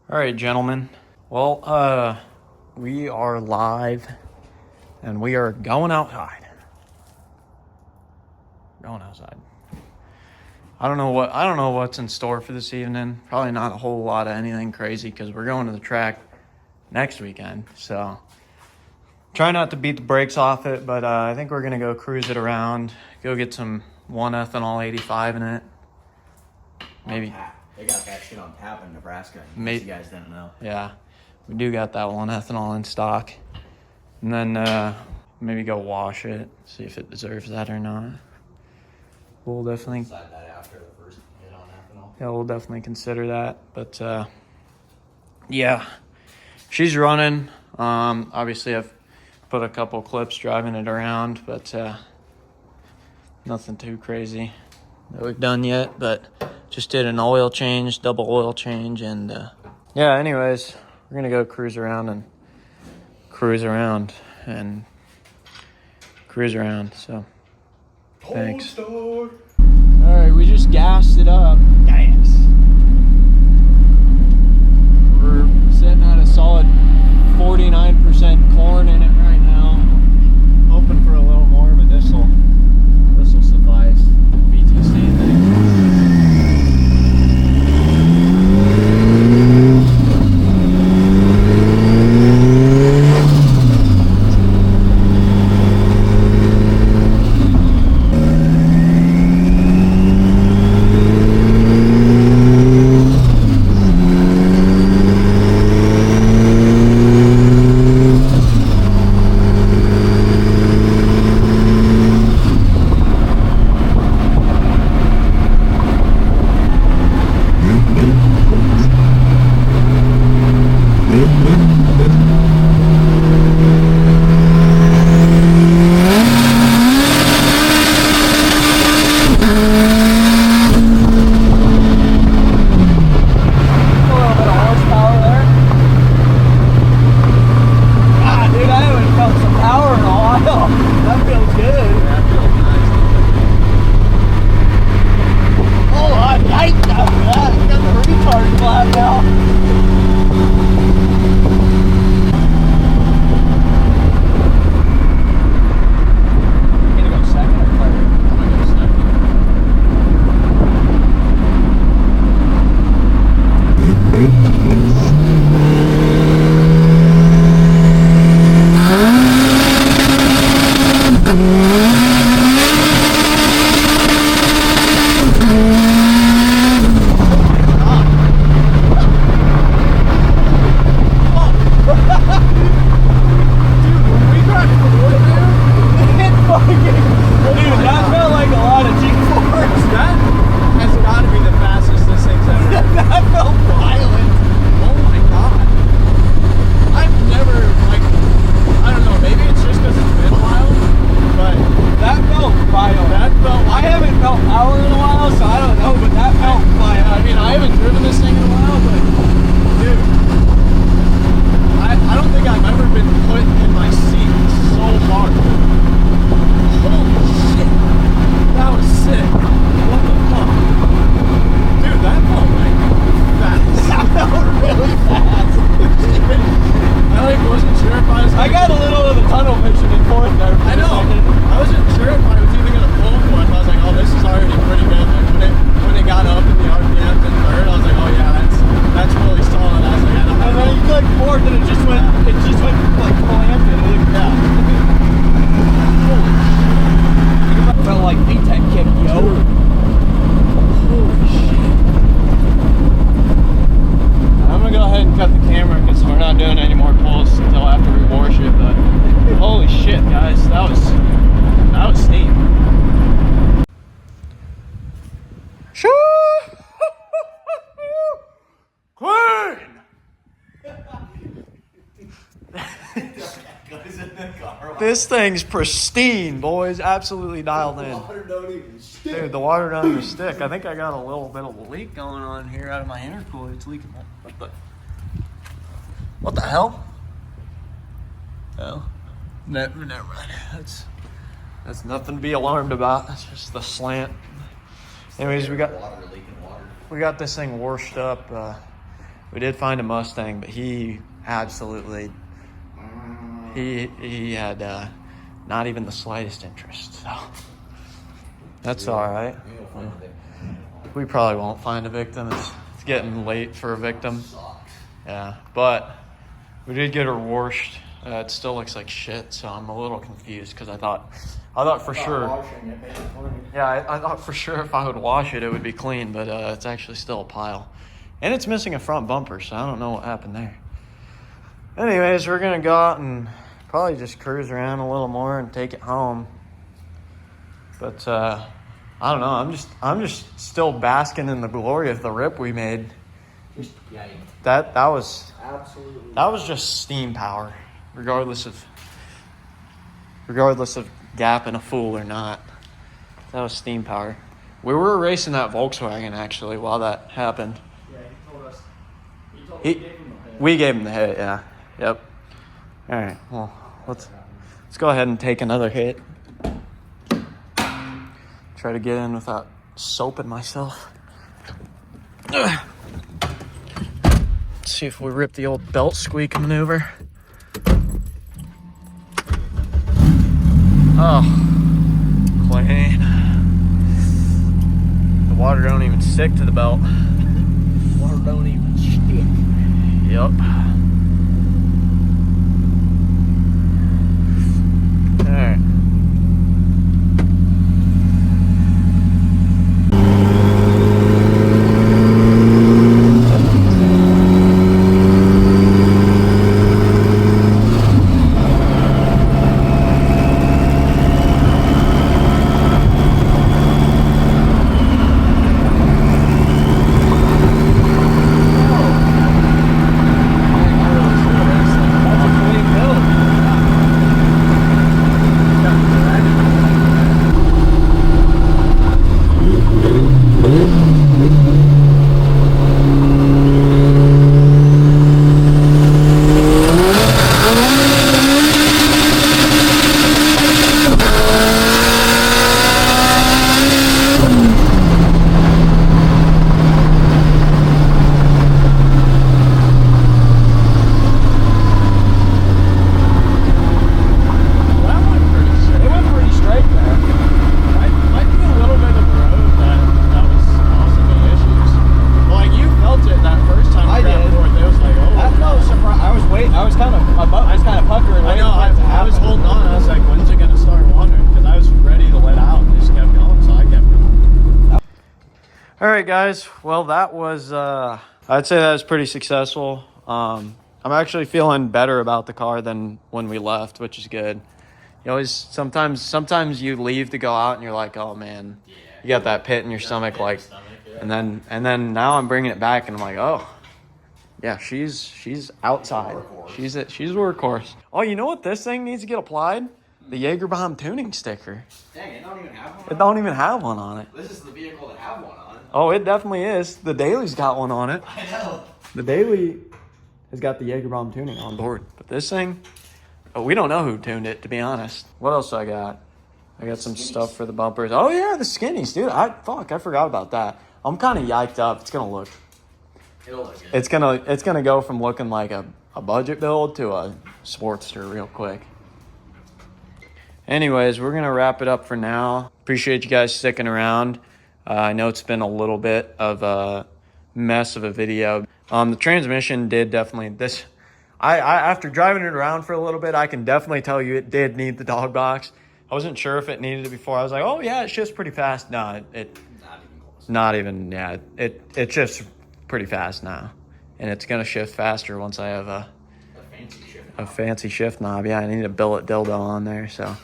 All right, gentlemen. Well, we are live and we are going outside. Going outside. I don't know what's in store for this evening. Probably not a whole lot of anything crazy because we're going to the track next weekend. So try not to beat the brakes off it, but I think we're going to go cruise it around, go get some 1-ethanol 85 in it. Maybe. They got that shit on tap in Nebraska, in Maybe, case you guys didn't know. Yeah, we do got that 1-ethanol in stock. And then maybe go wash it, see if it deserves that or not. We'll definitely... Decide that after the first hit on ethanol. Yeah, we'll definitely consider that. But, yeah, she's running. Obviously, I've put a couple clips driving it around, but nothing too crazy that we've done yet. But just did an oil change, double oil change, and yeah, anyways, we're going to go cruise around, so thanks. All right, we just gassed it up. Gas. We're sitting at a solid 49% corn in it right now. Hoping for a little more, but this'll suffice. VTC thing. This thing's pristine, boys. Absolutely dialed in. The water don't even stick. Dude, the water don't even stick. I think I got a little bit of a leak going on here out of my intercooler. It's leaking. What the hell? Oh, never mind. That's nothing to be alarmed about. That's just the slant. Anyways, we got this thing washed up. We did find a Mustang, but he absolutely, he had not even the slightest interest. So that's all right. We probably won't find a victim. It's getting late for a victim. Yeah, but we did get her washed. It still looks like shit, so I'm a little confused because I thought for sure. Yeah, I thought for sure if I would wash it, it would be clean, but it's actually still a pile. And it's missing a front bumper, so I don't know what happened there. Anyways, we're gonna go out and probably just cruise around a little more and take it home. But I don't know. I'm just still basking in the glory of the rip we made. Yeah, That was absolutely. That was just steam power, regardless of gapping a fool or not. That was steam power. We were racing that Volkswagen actually while that happened. Yeah, he told us. We gave him the hit. Yeah. Yep. All right. Well, let's go ahead and take another hit. Try to get in without soaping myself. Let's see if we rip the old belt squeak maneuver. Oh, clean. The water don't even stick to the belt. Water don't even stick. Yep. All right. All right, guys. Well, that was, I'd say that was pretty successful. I'm actually feeling better about the car than when we left, which is good. You always, sometimes you leave to go out and you're like, oh man, you got that pit in your stomach, like, and then now I'm bringing it back and I'm like, oh yeah, she's outside. She's a workhorse. Oh, you know what this thing needs to get applied? The Jaeger Bomb tuning sticker. Dang, it don't even have one. It don't even have one on it. This is the vehicle to have one on. Oh, it definitely is. The Daily's got one on it. I know. The Daily has got the Jaeger Bomb tuning on board. But this thing, we don't know who tuned it, to be honest. What else I got? I got some stuff for the bumpers. Oh, yeah, the skinnies, dude. I forgot about that. I'm kind of yiked up. It'll look good. It's gonna go from looking like a budget build to a Sportster real quick. Anyways, we're going to wrap it up for now. Appreciate you guys sticking around. I know it's been a little bit of a mess of a video. The transmission did definitely after driving it around for a little bit, I can definitely tell you it did need the dog box. I wasn't sure if it needed it before. I was like, oh yeah, it shifts pretty fast. No, it not even, yeah, it shifts pretty fast now. And it's going to shift faster once I have a fancy shift knob. Yeah, I need a billet dildo on there, so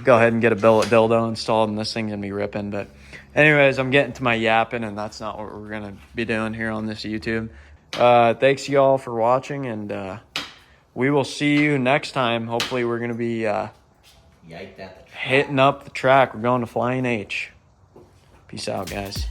go ahead and get a billet dildo installed and this thing's going to be ripping. But anyways, I'm getting to my yapping, and that's not what we're going to be doing here on this YouTube. Thanks y'all for watching, and we will see you next time. Hopefully we're going to be hitting up the track. We're going to Flying H. Peace out, guys.